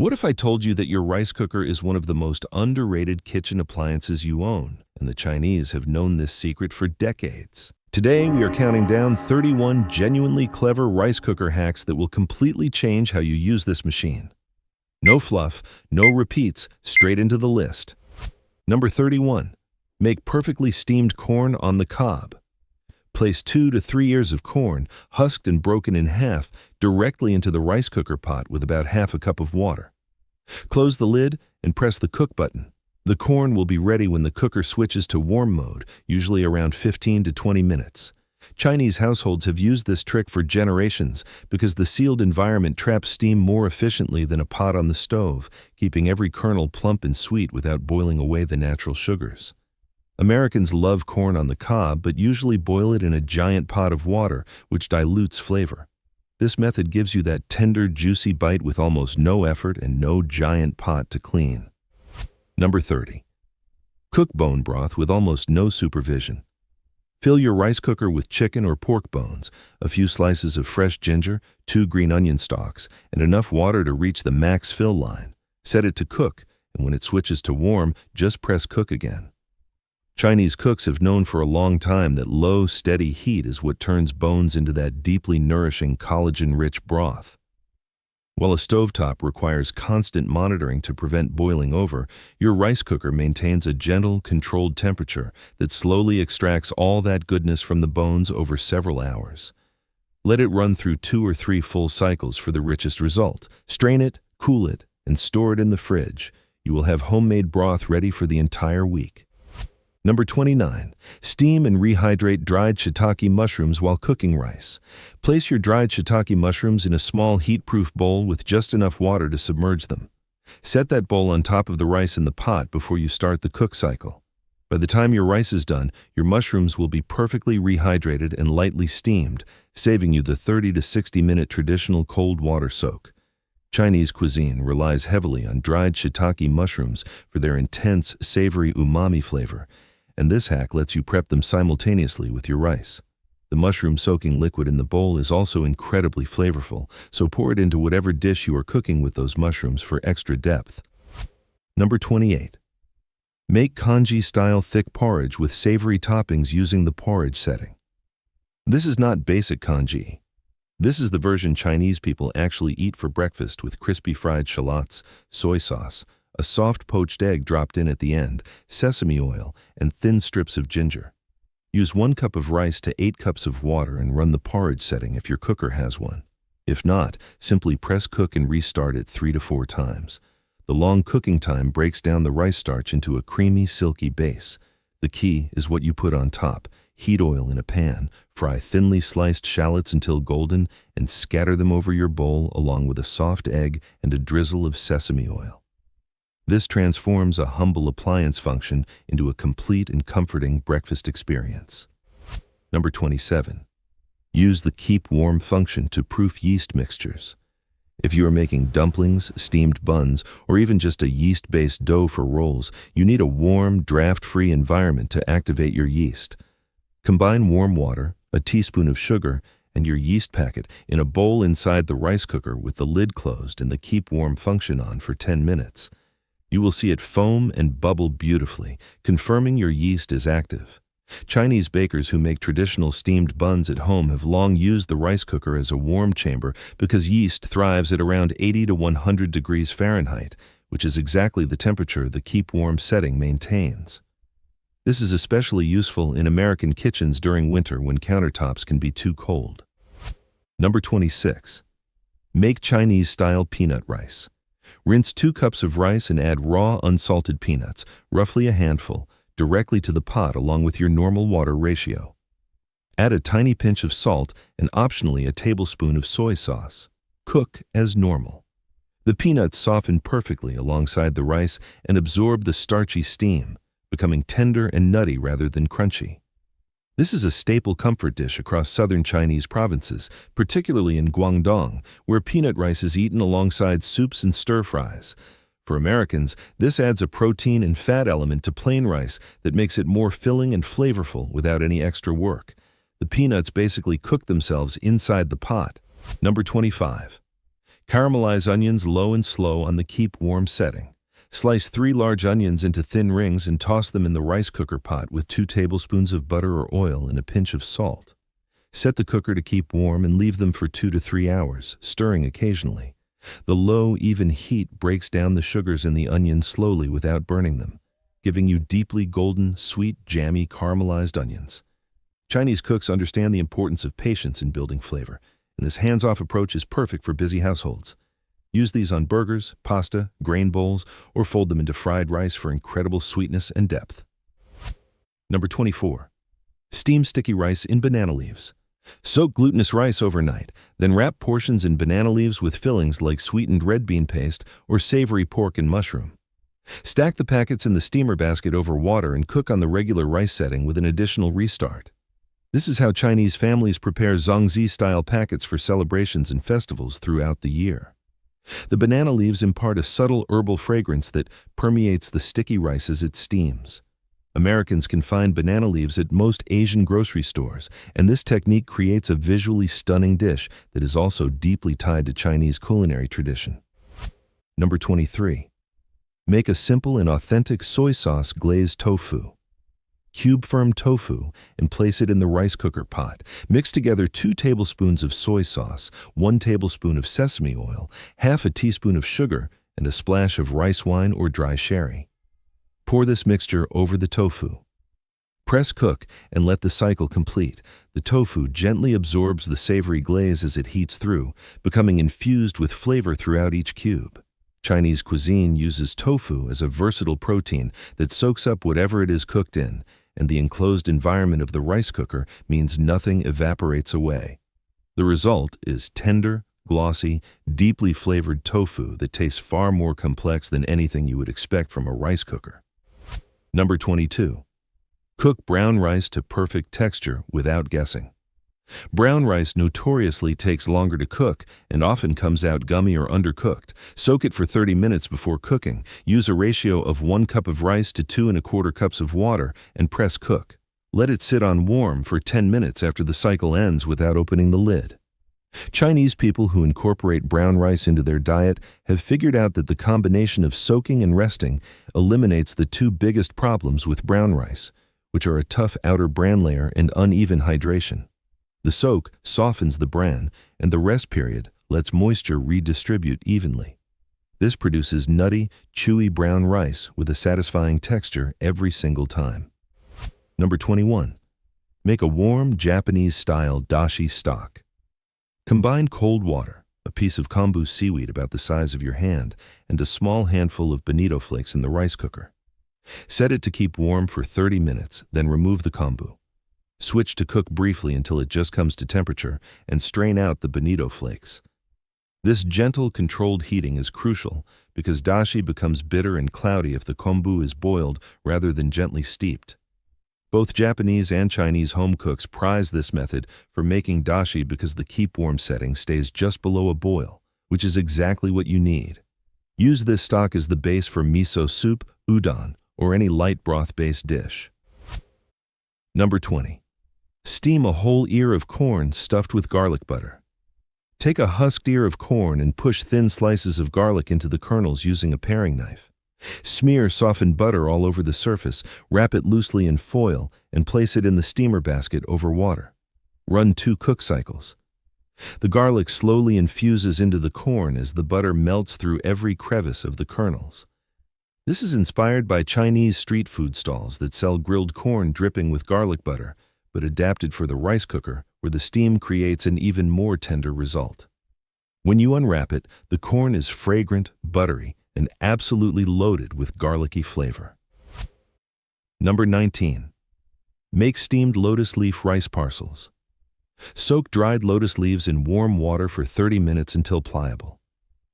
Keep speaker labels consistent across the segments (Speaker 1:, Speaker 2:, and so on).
Speaker 1: What if I told you that your rice cooker is one of the most underrated kitchen appliances you own, and the Chinese have known this secret for decades? Today, we are counting down 31 genuinely clever rice cooker hacks that will completely change how you use this machine. No fluff, no repeats, straight into the list. Number 31. Make perfectly steamed corn on the cob. Place 2 to 3 ears of corn, husked and broken in half, directly into the rice cooker pot with about half a cup of water. Close the lid and press the cook button. The corn will be ready when the cooker switches to warm mode, usually around 15 to 20 minutes. Chinese households have used this trick for generations because the sealed environment traps steam more efficiently than a pot on the stove, keeping every kernel plump and sweet without boiling away the natural sugars. Americans love corn on the cob, but usually boil it in a giant pot of water, which dilutes flavor. This method gives you that tender, juicy bite with almost no effort and no giant pot to clean. Number 30. Cook bone broth with almost no supervision. Fill your rice cooker with chicken or pork bones, a few slices of fresh ginger, 2 green onion stalks, and enough water to reach the max fill line. Set it to cook, and when it switches to warm, just press cook again. Chinese cooks have known for a long time that low, steady heat is what turns bones into that deeply nourishing, collagen-rich broth. While a stovetop requires constant monitoring to prevent boiling over, your rice cooker maintains a gentle, controlled temperature that slowly extracts all that goodness from the bones over several hours. Let it run through 2 or 3 full cycles for the richest result. Strain it, cool it, and store it in the fridge. You will have homemade broth ready for the entire week. Number 29. Steam and rehydrate dried shiitake mushrooms while cooking rice. Place your dried shiitake mushrooms in a small heat-proof bowl with just enough water to submerge them. Set that bowl on top of the rice in the pot before you start the cook cycle. By the time your rice is done, your mushrooms will be perfectly rehydrated and lightly steamed, saving you the 30 to 60-minute traditional cold water soak. Chinese cuisine relies heavily on dried shiitake mushrooms for their intense, savory umami flavor, and this hack lets you prep them simultaneously with your rice. The mushroom-soaking liquid in the bowl is also incredibly flavorful, so pour it into whatever dish you are cooking with those mushrooms for extra depth. Number 28. Make congee-style thick porridge with savory toppings using the porridge setting. This is not basic congee. This is the version Chinese people actually eat for breakfast with crispy fried shallots, soy sauce, a soft poached egg dropped in at the end, sesame oil, and thin strips of ginger. Use 1 cup of rice to 8 cups of water and run the porridge setting if your cooker has one. If not, simply press cook and restart it 3 to 4 times. The long cooking time breaks down the rice starch into a creamy, silky base. The key is what you put on top. Heat oil in a pan, fry thinly sliced shallots until golden, and scatter them over your bowl along with a soft egg and a drizzle of sesame oil. This transforms a humble appliance function into a complete and comforting breakfast experience. Number 27. Use the keep warm function to proof yeast mixtures. If you are making dumplings, steamed buns, or even just a yeast-based dough for rolls, you need a warm, draft-free environment to activate your yeast. Combine warm water, a teaspoon of sugar, and your yeast packet in a bowl inside the rice cooker with the lid closed and the keep warm function on for 10 minutes. You will see it foam and bubble beautifully, confirming your yeast is active. Chinese bakers who make traditional steamed buns at home have long used the rice cooker as a warm chamber because yeast thrives at around 80 to 100 degrees Fahrenheit, which is exactly the temperature the keep warm setting maintains. This is especially useful in American kitchens during winter when countertops can be too cold. Number 26. Make Chinese-style peanut rice. Rinse 2 cups of rice and add raw, unsalted peanuts, roughly a handful, directly to the pot along with your normal water ratio. Add a tiny pinch of salt and optionally a tablespoon of soy sauce. Cook as normal. The peanuts soften perfectly alongside the rice and absorb the starchy steam, becoming tender and nutty rather than crunchy. This is a staple comfort dish across southern Chinese provinces, particularly in Guangdong, where peanut rice is eaten alongside soups and stir-fries. For Americans, this adds a protein and fat element to plain rice that makes it more filling and flavorful without any extra work. The peanuts basically cook themselves inside the pot. Number 25. Caramelize onions low and slow on the keep warm setting. Slice 3 large onions into thin rings and toss them in the rice cooker pot with 2 tablespoons of butter or oil and a pinch of salt. Set the cooker to keep warm and leave them for 2 to 3 hours, stirring occasionally. The low, even heat breaks down the sugars in the onions slowly without burning them, giving you deeply golden, sweet, jammy, caramelized onions. Chinese cooks understand the importance of patience in building flavor, and this hands-off approach is perfect for busy households. Use these on burgers, pasta, grain bowls, or fold them into fried rice for incredible sweetness and depth. Number 24. Steam sticky rice in banana leaves. Soak glutinous rice overnight, then wrap portions in banana leaves with fillings like sweetened red bean paste or savory pork and mushroom. Stack the packets in the steamer basket over water and cook on the regular rice setting with an additional restart. This is how Chinese families prepare zongzi-style packets for celebrations and festivals throughout the year. The banana leaves impart a subtle herbal fragrance that permeates the sticky rice as it steams. Americans can find banana leaves at most Asian grocery stores, and this technique creates a visually stunning dish that is also deeply tied to Chinese culinary tradition. Number 23. Make a simple and authentic soy sauce glazed tofu. Cube firm tofu and place it in the rice cooker pot. Mix together 2 tablespoons of soy sauce, 1 tablespoon of sesame oil, half a teaspoon of sugar, and a splash of rice wine or dry sherry. Pour this mixture over the tofu. Press cook and let the cycle complete. The tofu gently absorbs the savory glaze as it heats through, becoming infused with flavor throughout each cube. Chinese cuisine uses tofu as a versatile protein that soaks up whatever it is cooked in, and the enclosed environment of the rice cooker means nothing evaporates away. The result is tender, glossy, deeply flavored tofu that tastes far more complex than anything you would expect from a rice cooker. Number 22. Cook brown rice to perfect texture without guessing. Brown rice notoriously takes longer to cook and often comes out gummy or undercooked. Soak it for 30 minutes before cooking. Use a ratio of 1 cup of rice to 2 1/4 cups of water and press cook. Let it sit on warm for 10 minutes after the cycle ends without opening the lid. Chinese people who incorporate brown rice into their diet have figured out that the combination of soaking and resting eliminates the 2 biggest problems with brown rice, which are a tough outer bran layer and uneven hydration. The soak softens the bran, and the rest period lets moisture redistribute evenly. This produces nutty, chewy brown rice with a satisfying texture every single time. Number 21. Make a warm Japanese-style dashi stock. Combine cold water, a piece of kombu seaweed about the size of your hand, and a small handful of bonito flakes in the rice cooker. Set it to keep warm for 30 minutes, then remove the kombu. Switch to cook briefly until it just comes to temperature and strain out the bonito flakes. This gentle, controlled heating is crucial because dashi becomes bitter and cloudy if the kombu is boiled rather than gently steeped. Both Japanese and Chinese home cooks prize this method for making dashi because the keep warm setting stays just below a boil, which is exactly what you need. Use this stock as the base for miso soup, udon, or any light broth-based dish. Number 20. Steam a whole ear of corn stuffed with garlic butter. Take a husked ear of corn and push thin slices of garlic into the kernels using a paring knife. Smear softened butter all over the surface, wrap it loosely in foil, and place it in the steamer basket over water. Run 2 cook cycles. The garlic slowly infuses into the corn as the butter melts through every crevice of the kernels. This is inspired by Chinese street food stalls that sell grilled corn dripping with garlic butter, but adapted for the rice cooker, where the steam creates an even more tender result. When you unwrap it, the corn is fragrant, buttery, and absolutely loaded with garlicky flavor. Number 19. Make steamed lotus leaf rice parcels. Soak dried lotus leaves in warm water for 30 minutes until pliable.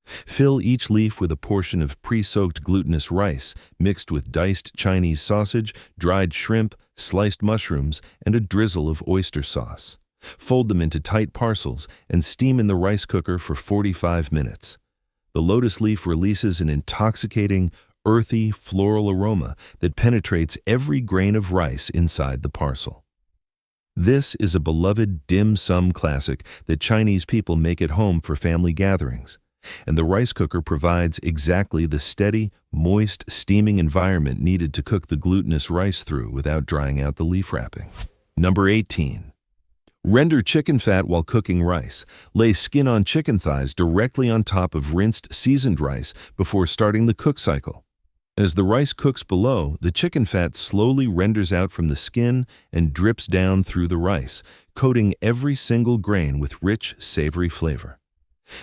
Speaker 1: Fill each leaf with a portion of pre-soaked glutinous rice mixed with diced Chinese sausage, dried shrimp, sliced mushrooms, and a drizzle of oyster sauce. Fold them into tight parcels and steam in the rice cooker for 45 minutes. The lotus leaf releases an intoxicating, earthy, floral aroma that penetrates every grain of rice inside the parcel. This is a beloved dim sum classic that Chinese people make at home for family gatherings. And the rice cooker provides exactly the steady, moist, steaming environment needed to cook the glutinous rice through without drying out the leaf wrapping. Number 18. Render chicken fat while cooking rice. Lay skin-on chicken thighs directly on top of rinsed, seasoned rice before starting the cook cycle. As the rice cooks below, the chicken fat slowly renders out from the skin and drips down through the rice, coating every single grain with rich, savory flavor.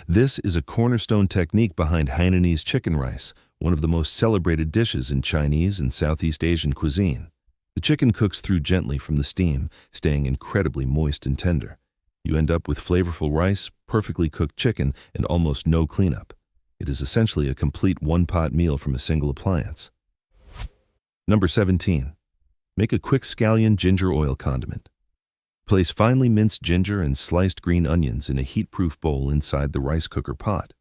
Speaker 1: This is a cornerstone technique behind Hainanese chicken rice, one of the most celebrated dishes in Chinese and Southeast Asian cuisine. The chicken cooks through gently from the steam, staying incredibly moist and tender. You end up with flavorful rice, perfectly cooked chicken, and almost no cleanup. It is essentially a complete one-pot meal from a single appliance. Number 17. Make a quick scallion ginger oil condiment. Place finely minced ginger and sliced green onions in a heat-proof bowl inside the rice cooker pot.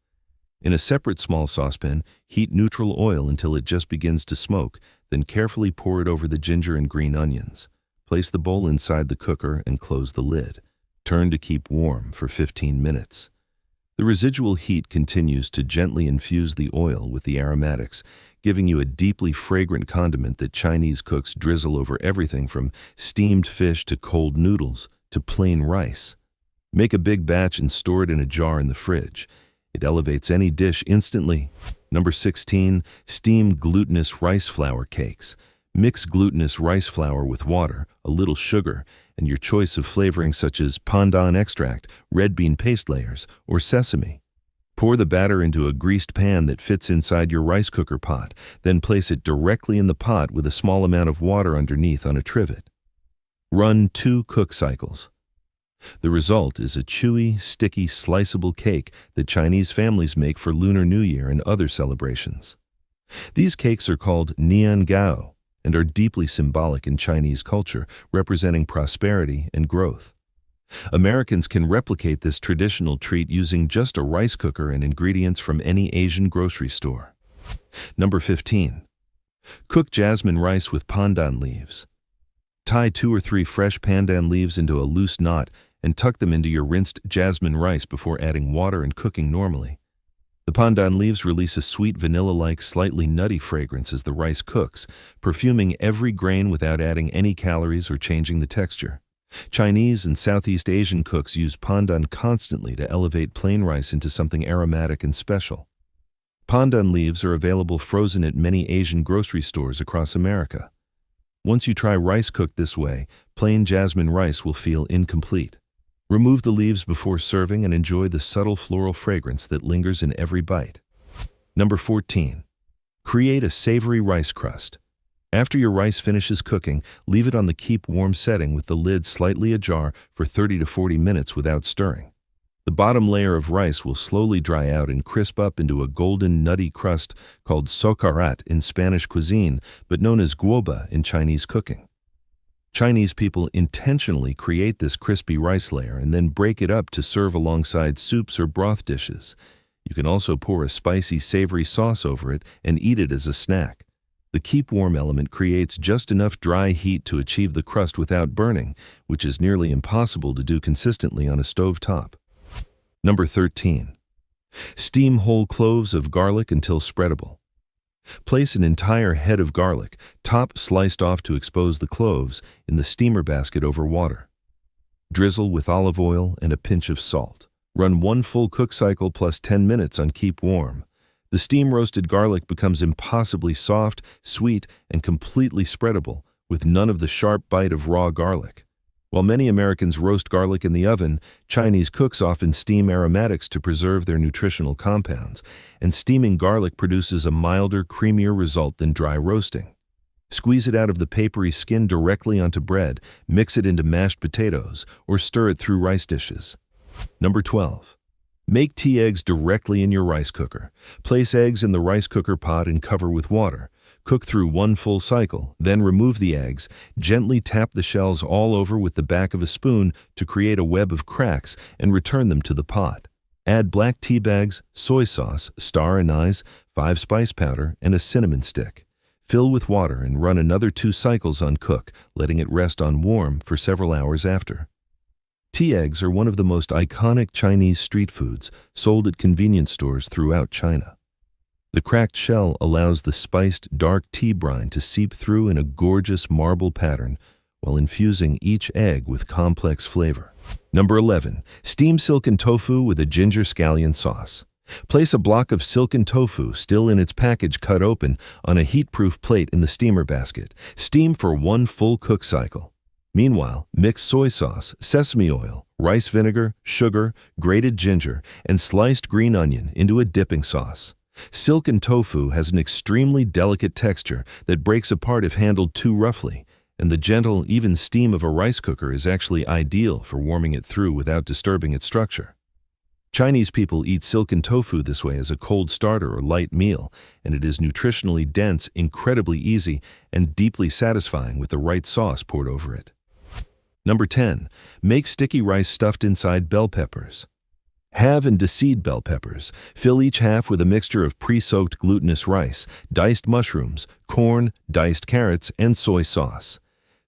Speaker 1: In a separate small saucepan, heat neutral oil until it just begins to smoke, then carefully pour it over the ginger and green onions. Place the bowl inside the cooker and close the lid. Turn to keep warm for 15 minutes. The residual heat continues to gently infuse the oil with the aromatics, giving you a deeply fragrant condiment that Chinese cooks drizzle over everything from steamed fish to cold noodles to plain rice. Make a big batch and store it in a jar in the fridge. It elevates any dish instantly. Number 16. Steam glutinous rice flour cakes. Mix glutinous rice flour with water, a little sugar, and your choice of flavoring such as pandan extract, red bean paste layers, or sesame. Pour the batter into a greased pan that fits inside your rice cooker pot, then place it directly in the pot with a small amount of water underneath on a trivet. Run 2 cook cycles. The result is a chewy, sticky, sliceable cake that Chinese families make for Lunar New Year and other celebrations. These cakes are called nian gao and are deeply symbolic in Chinese culture, representing prosperity and growth. Americans can replicate this traditional treat using just a rice cooker and ingredients from any Asian grocery store. Number 15. Cook jasmine rice with pandan leaves. Tie 2 or 3 fresh pandan leaves into a loose knot and tuck them into your rinsed jasmine rice before adding water and cooking normally. The pandan leaves release a sweet vanilla-like, slightly nutty fragrance as the rice cooks, perfuming every grain without adding any calories or changing the texture. Chinese and Southeast Asian cooks use pandan constantly to elevate plain rice into something aromatic and special. Pandan leaves are available frozen at many Asian grocery stores across America. Once you try rice cooked this way, plain jasmine rice will feel incomplete. Remove the leaves before serving and enjoy the subtle floral fragrance that lingers in every bite. Number 14. Create a savory rice crust. After your rice finishes cooking, leave it on the keep warm setting with the lid slightly ajar for 30 to 40 minutes without stirring. The bottom layer of rice will slowly dry out and crisp up into a golden, nutty crust called socarat in Spanish cuisine, but known as guoba in Chinese cooking. Chinese people intentionally create this crispy rice layer and then break it up to serve alongside soups or broth dishes. You can also pour a spicy, savory sauce over it and eat it as a snack. The keep warm element creates just enough dry heat to achieve the crust without burning, which is nearly impossible to do consistently on a stove top. Number 13. Steam whole cloves of garlic until spreadable. Place an entire head of garlic, top sliced off to expose the cloves, in the steamer basket over water. Drizzle with olive oil and a pinch of salt. Run 1 full cook cycle plus 10 minutes on keep warm. The steam-roasted garlic becomes impossibly soft, sweet, and completely spreadable, with none of the sharp bite of raw garlic. While many Americans roast garlic in the oven, Chinese cooks often steam aromatics to preserve their nutritional compounds, and steaming garlic produces a milder, creamier result than dry roasting. Squeeze it out of the papery skin directly onto bread, mix it into mashed potatoes, or stir it through rice dishes. Number 12. Make tea eggs directly in your rice cooker. Place eggs in the rice cooker pot and cover with water. Cook through 1 full cycle, then remove the eggs. Gently tap the shells all over with the back of a spoon to create a web of cracks and return them to the pot. Add black tea bags, soy sauce, star anise, 5 spice powder, and a cinnamon stick. Fill with water and run another 2 cycles on cook, letting it rest on warm for several hours after. Tea eggs are one of the most iconic Chinese street foods sold at convenience stores throughout China. The cracked shell allows the spiced, dark tea brine to seep through in a gorgeous marble pattern while infusing each egg with complex flavor. Number 11. Steamed silken tofu with a ginger scallion sauce. Place a block of silken tofu, still in its package cut open, on a heat-proof plate in the steamer basket. Steam for 1 full cook cycle. Meanwhile, mix soy sauce, sesame oil, rice vinegar, sugar, grated ginger, and sliced green onion into a dipping sauce. Silken tofu has an extremely delicate texture that breaks apart if handled too roughly, and the gentle, even steam of a rice cooker is actually ideal for warming it through without disturbing its structure. Chinese people eat silken tofu this way as a cold starter or light meal, and it is nutritionally dense, incredibly easy, and deeply satisfying with the right sauce poured over it. Number 10. Make sticky rice stuffed inside bell peppers. Halve and deseed bell peppers. Fill each half with a mixture of pre-soaked glutinous rice, diced mushrooms, corn, diced carrots, and soy sauce.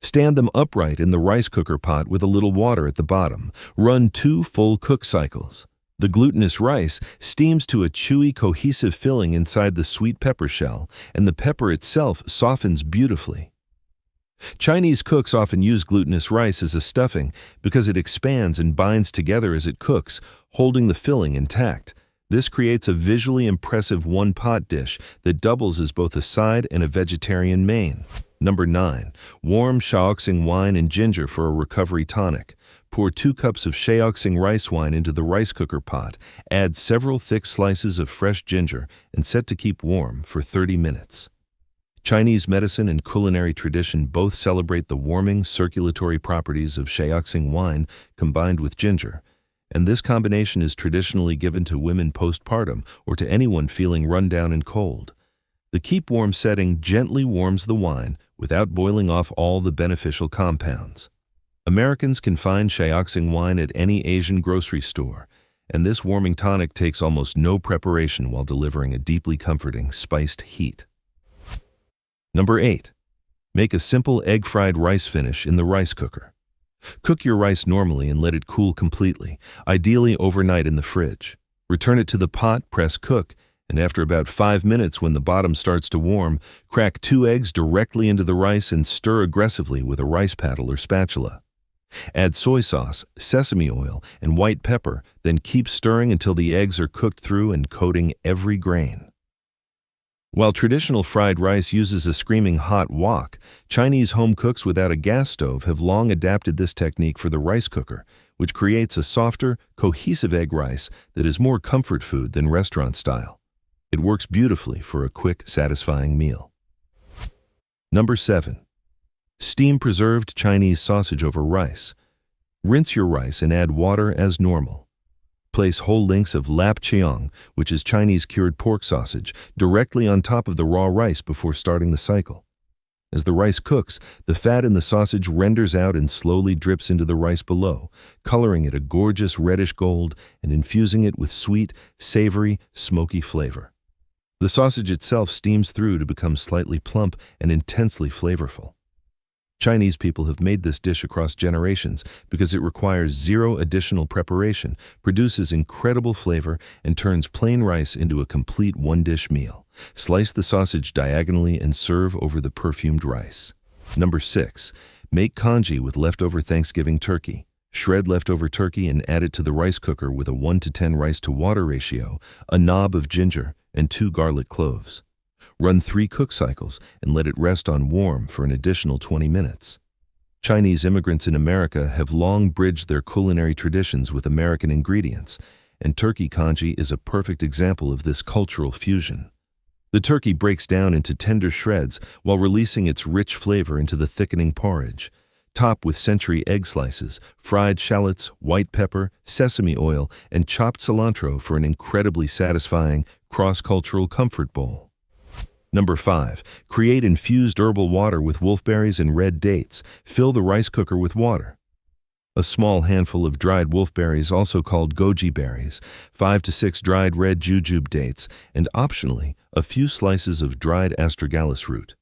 Speaker 1: Stand them upright in the rice cooker pot with a little water at the bottom. Run 2 full cook cycles. The glutinous rice steams to a chewy, cohesive filling inside the sweet pepper shell, and the pepper itself softens beautifully. Chinese cooks often use glutinous rice as a stuffing because it expands and binds together as it cooks, holding the filling intact. This creates a visually impressive one-pot dish that doubles as both a side and a vegetarian main. Number 9. Warm Shaoxing wine and ginger for a recovery tonic. Pour 2 cups of Shaoxing rice wine into the rice cooker pot. Add several thick slices of fresh ginger and set to keep warm for 30 minutes. Chinese medicine and culinary tradition both celebrate the warming, circulatory properties of Shaoxing wine combined with ginger, and this combination is traditionally given to women postpartum or to anyone feeling run down and cold. The keep warm setting gently warms the wine without boiling off all the beneficial compounds. Americans can find Shaoxing wine at any Asian grocery store, and this warming tonic takes almost no preparation while delivering a deeply comforting, spiced heat. Number 8. Make a simple egg-fried rice finish in the rice cooker. Cook your rice normally and let it cool completely, ideally overnight in the fridge. Return it to the pot, press cook, and after about 5 minutes when the bottom starts to warm, crack 2 eggs directly into the rice and stir aggressively with a rice paddle or spatula. Add soy sauce, sesame oil, and white pepper, then keep stirring until the eggs are cooked through and coating every grain. While traditional fried rice uses a screaming hot wok, Chinese home cooks without a gas stove have long adapted this technique for the rice cooker, which creates a softer, cohesive egg rice that is more comfort food than restaurant style. It works beautifully for a quick, satisfying meal. Number 7. Steam preserved Chinese sausage over rice. Rinse your rice and add water as normal. Place whole links of lap cheong, which is Chinese cured pork sausage, directly on top of the raw rice before starting the cycle. As the rice cooks, the fat in the sausage renders out and slowly drips into the rice below, coloring it a gorgeous reddish gold and infusing it with sweet, savory, smoky flavor. The sausage itself steams through to become slightly plump and intensely flavorful. Chinese people have made this dish across generations because it requires zero additional preparation, produces incredible flavor, and turns plain rice into a complete one-dish meal. Slice the sausage diagonally and serve over the perfumed rice. Number 6. Make congee with leftover Thanksgiving turkey. Shred leftover turkey and add it to the rice cooker with a 1:10 rice to water ratio, a knob of ginger, and 2 garlic cloves. Run 3 cook cycles and let it rest on warm for an additional 20 minutes. Chinese immigrants in America have long bridged their culinary traditions with American ingredients, and turkey congee is a perfect example of this cultural fusion. The turkey breaks down into tender shreds while releasing its rich flavor into the thickening porridge. Top with century egg slices, fried shallots, white pepper, sesame oil, and chopped cilantro for an incredibly satisfying, cross-cultural comfort bowl. Number 5. Create infused herbal water with wolfberries and red dates. Fill the rice cooker with water. A small handful of dried wolfberries, also called goji berries, 5 to 6 dried red jujube dates, and optionally, a few slices of dried astragalus root.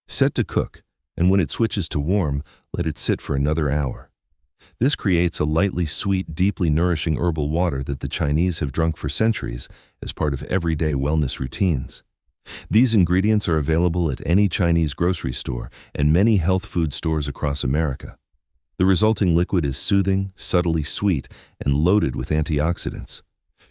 Speaker 1: Set to cook, and when it switches to warm, let it sit for another hour. This creates a lightly sweet, deeply nourishing herbal water that the Chinese have drunk for centuries as part of everyday wellness routines. These ingredients are available at any Chinese grocery store and many health food stores across America. The resulting liquid is soothing, subtly sweet, and loaded with antioxidants.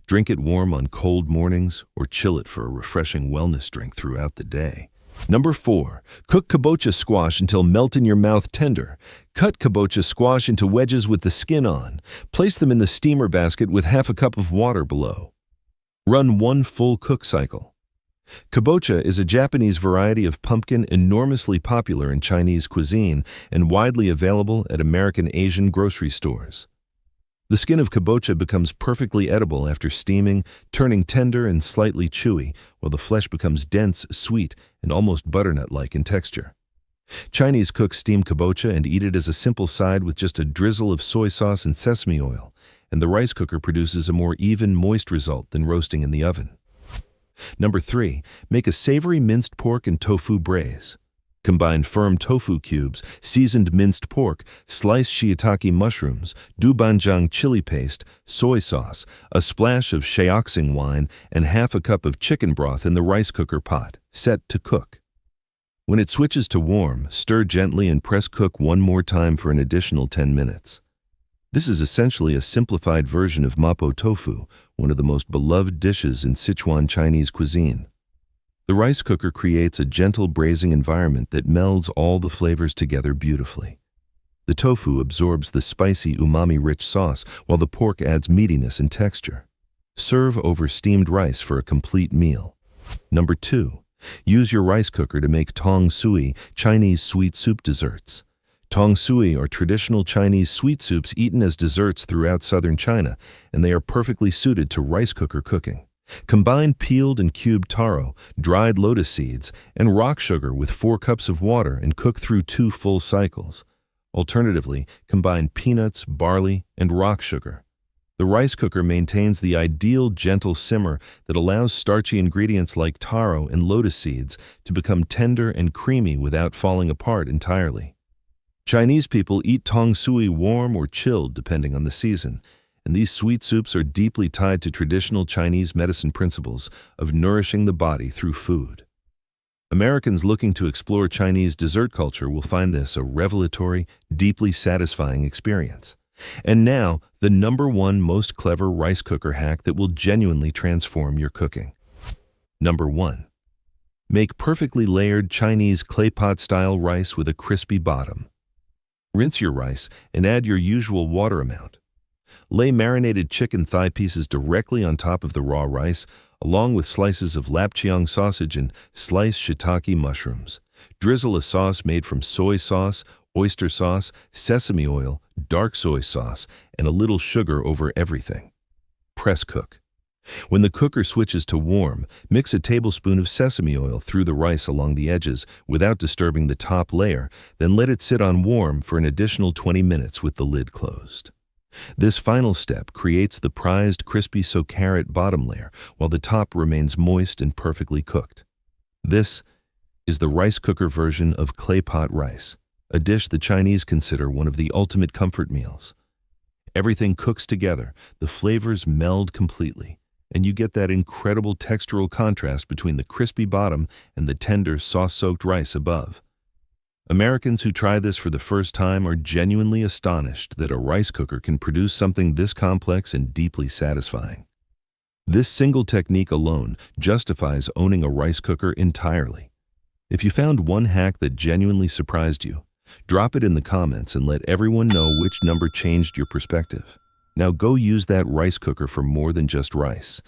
Speaker 1: Drink it warm on cold mornings or chill it for a refreshing wellness drink throughout the day. Number 4. Cook kabocha squash until melt-in-your-mouth tender. Cut kabocha squash into wedges with the skin on. Place them in the steamer basket with half a cup of water below. Run 1 full cook cycle. Kabocha is a Japanese variety of pumpkin enormously popular in Chinese cuisine and widely available at American Asian grocery stores. The skin of kabocha becomes perfectly edible after steaming, turning tender and slightly chewy, while the flesh becomes dense, sweet, and almost butternut-like in texture. Chinese cooks steam kabocha and eat it as a simple side with just a drizzle of soy sauce and sesame oil, and the rice cooker produces a more even, moist result than roasting in the oven. Number 3. Make a savory minced pork and tofu braise. Combine firm tofu cubes, seasoned minced pork, sliced shiitake mushrooms, doubanjiang chili paste, soy sauce, a splash of shaoxing wine, and half a cup of chicken broth in the rice cooker pot. Set to cook. When it switches to warm, stir gently and press cook one more time for an additional 10 minutes. This is essentially a simplified version of mapo tofu, one of the most beloved dishes in Sichuan Chinese cuisine. The rice cooker creates a gentle braising environment that melds all the flavors together beautifully. The tofu absorbs the spicy, umami-rich sauce, while the pork adds meatiness and texture. Serve over steamed rice for a complete meal. Number 2. Use your rice cooker to make tong sui, Chinese sweet soup desserts. Tong sui are traditional Chinese sweet soups eaten as desserts throughout southern China, and they are perfectly suited to rice cooker cooking. Combine peeled and cubed taro, dried lotus seeds, and rock sugar with 4 cups of water and cook through 2 full cycles. Alternatively, combine peanuts, barley, and rock sugar. The rice cooker maintains the ideal gentle simmer that allows starchy ingredients like taro and lotus seeds to become tender and creamy without falling apart entirely. Chinese people eat tong sui warm or chilled depending on the season, and these sweet soups are deeply tied to traditional Chinese medicine principles of nourishing the body through food. Americans looking to explore Chinese dessert culture will find this a revelatory, deeply satisfying experience. And now, the number 1 most clever rice cooker hack that will genuinely transform your cooking. Number 1. Make perfectly layered Chinese claypot-style rice with a crispy bottom. Rinse your rice and add your usual water amount. Lay marinated chicken thigh pieces directly on top of the raw rice, along with slices of lapcheong sausage and sliced shiitake mushrooms. Drizzle a sauce made from soy sauce, oyster sauce, sesame oil, dark soy sauce, and a little sugar over everything. Press cook. When the cooker switches to warm, mix a tablespoon of sesame oil through the rice along the edges without disturbing the top layer, then let it sit on warm for an additional 20 minutes with the lid closed. This final step creates the prized crispy so-carrot bottom layer while the top remains moist and perfectly cooked. This is the rice cooker version of claypot rice, a dish the Chinese consider one of the ultimate comfort meals. Everything cooks together, the flavors meld completely, and you get that incredible textural contrast between the crispy bottom and the tender, sauce-soaked rice above. Americans who try this for the first time are genuinely astonished that a rice cooker can produce something this complex and deeply satisfying. This single technique alone justifies owning a rice cooker entirely. If you found one hack that genuinely surprised you, drop it in the comments and let everyone know which number changed your perspective. Now go use that rice cooker for more than just rice.